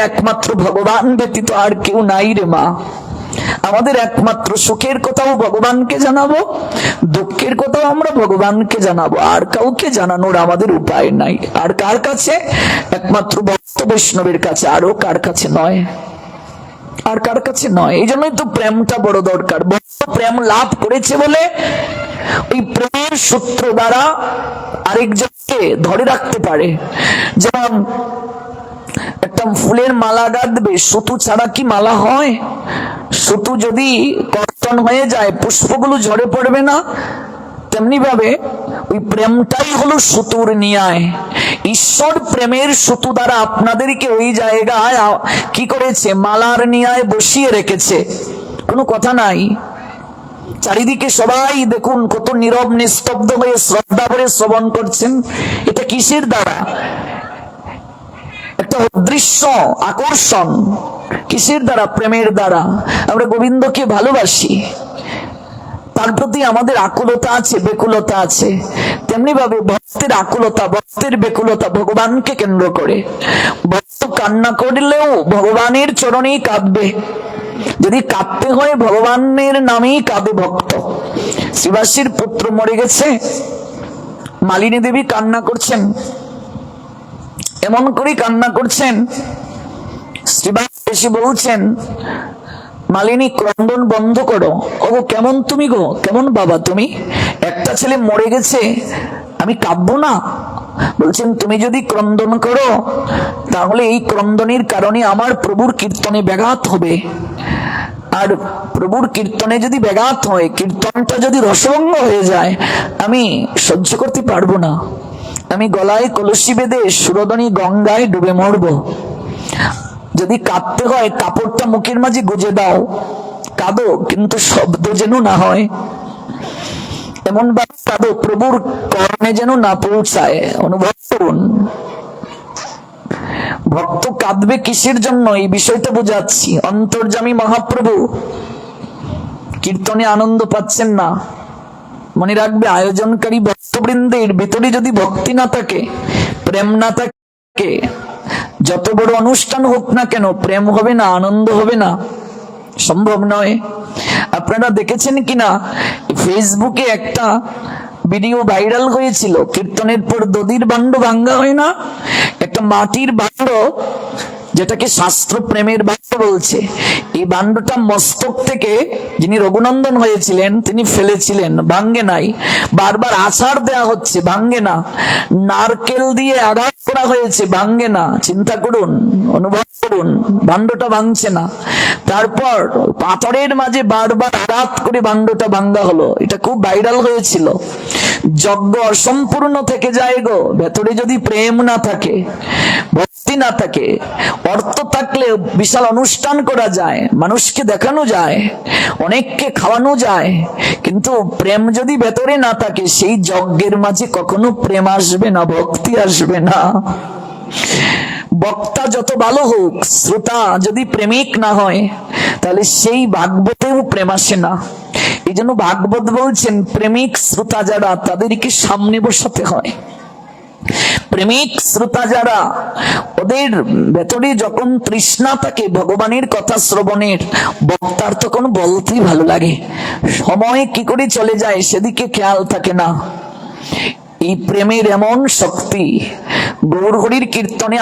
একমাত্র ভগবান ব্যতীত আর কেউ নাই রে মা। আমাদের একমাত্র সুখের কথাও ভগবানকে জানাবো, দুঃখের কথাও আমরা ভগবানকে জানাবো, আর কাউকে জানানোর আমাদের উপায় নাই। আর কার কাছে? একমাত্র ভক্ত বৈষ্ণবের কাছে, আরো কার কাছে নয়, আর কার কাছে নয়। এই জন্যই তো প্রেমটা বড় দরকার। ভক্ত প্রেম লাভ করেছে বলে ওই প্রেমের সূত্র দ্বারা আরেকজনকে ধরে রাখতে পারে। যেমন একটা ফুলের মালা গাঁথবে, সুতো ছাড়া কি মালা হয়? সুতো যদি কর্তন হয়ে যায় পুষ্পগুলো ঝরে পড়বে না? তেমনি ভাবে ওই প্রেমটাই হলো সুতোর নিয়ায়। ঈশ্বর প্রেমের সুতো দ্বারা আপনাদেরকে ওই জায়গায় কি করেছে? মালার নিয়ায় বসিয়ে রেখেছে। কোনো কথা নাই। চারিদিকে সবাই দেখুন কত নীরব নিস্তব্ধ হয়ে শ্রদ্ধা ভরে শ্রবণ করছেন। এটা কিসের দ্বারা? একটা অদৃশ্য আকর্ষণ। কিসের দ্বারা? প্রেমের দ্বারা। আমরা গোবিন্দকে ভালোবাসি, তার প্রতি আমাদের আকুলতা আছে, বেকুলতা আছে। তেমনি ভাবে ভক্তের আকুলতা, ভক্তের বেকুলতা ভগবানকে কেন্দ্র করে। ভক্ত কান্না করলেও ভগবানের চরণেই কাঁদবে। যদি কাঁদতে হয় ভগবানের নামেই কাঁদে ভক্ত। শ্রীবাসীর পুত্র মরে গেছে, মালিনী দেবী কান্না করছেন, এমন করে কান্না করছেন, শ্রীবাস এসে বলছেন, মালিনী ক্রন্দন বন্ধ করো। ও কেমন তুমি গো, কেমন বাবা তুমি? একটা ছেলে মরে গেছে, আমি কাঁদবো না? বলছেন তুমি যদি ক্রন্দন করো তাহলে এই ক্রন্দনের কারণে আমার প্রভুর কীর্তনে ব্যাঘাত হবে। আর প্রভুর কীর্তনে যদি ব্যাঘাত হয়, কীর্তনটা যদি রসভঙ্গ হয়ে যায়, আমি সহ্য করতে পারবো না। আমি গলায় কলসি বেঁধে সুরধনী গঙ্গায় ডুবে মরবো। যদি কাঁদতে হয় কাপড়টা মুখের মাঝে গুজে দাও, কাঁদো, কিন্তু শব্দ যেন না হয়। এমন ভাবে কাঁদো প্রভুর কর্ণে যেন না পৌঁছায়। অনুভব করুন। ভক্ত কাঁদবে কিসের জন্য? এই বিষয়টা বোঝাচ্ছি। অন্তর্যামী মহাপ্রভু কীর্তনে আনন্দ পাচ্ছেন না। মনে রাখবে, আয়োজনকারী ভক্তবৃন্দের ভিতরে যদি ভক্তি না থাকে, প্রেম না থাকে, যত বড় অনুষ্ঠান হোক না কেন প্রেম হবে না, আনন্দ হবে না, সম্ভব নয়। আপনারা দেখেছেন কিনা ফেসবুকে একটা ভিডিও ভাইরাল হয়েছিল, কীর্তনের পর দধির ভাণ্ড ভাঙ্গা হয় না, একটা মাটির ভাণ্ড, যেটাকে শাস্ত্র প্রেমের ভাণ্ড বলছে, এই ভাণ্ডটা মস্তক থেকে যিনি রঘুনন্দন হয়েছিলেন তিনি ফেলেছিলেন, ভাঙ্গে নাই। বারবার আছাড় দেয়া হচ্ছে, ভাঙ্গে না। নারকেল দিয়ে আঘাত করা হয়েছে, ভাঙ্গে না। চিন্তা করুন, অনুভব করুন, ভাণ্ডটা ভাঙছে না। তারপর পাথরের মাঝে বারবার আঘাত করে ভাণ্ডটা ভাঙ্গা হলো। এটা খুব ভাইরাল হয়েছিল। যজ্ঞ অসম্পূর্ণ থেকে যায় গো, ভেতরে যদি প্রেম না থাকে, ভক্তি না থাকে। অর্থ থাকলে বিশাল অনুষ্ঠান করা যায়, মানুষকে দেখানো যায়, অনেককে খাওয়ানো যায়, কিন্তু প্রেম যদি ভেতরে না থাকে সেই যজ্ঞের মাঝে কখনো প্রেম আসবে না, ভক্তি আসবে না। বক্তা যত ভালো হোক, শ্রোতা যদি প্রেমিক না হয় তাহলে সেই ভাগবতেও প্রেম আসে না। এই জন্য ভাগবত বলছেন প্রেমিক শ্রোতা যারা তাদেরকে সামনে বসাতে হয়। প্রেমিক শ্রোতা যারা, ওদের ভেতরে যখন তৃষ্ণা থাকে ভগবানের কথা শ্রবণের, বক্তার তখন বলতেই ভালো লাগে। সময় কি করে চলে যায় সেদিকে খেয়াল থাকে না। এই প্রেমের এমন শক্তি। গৌর হরির কীর্তনে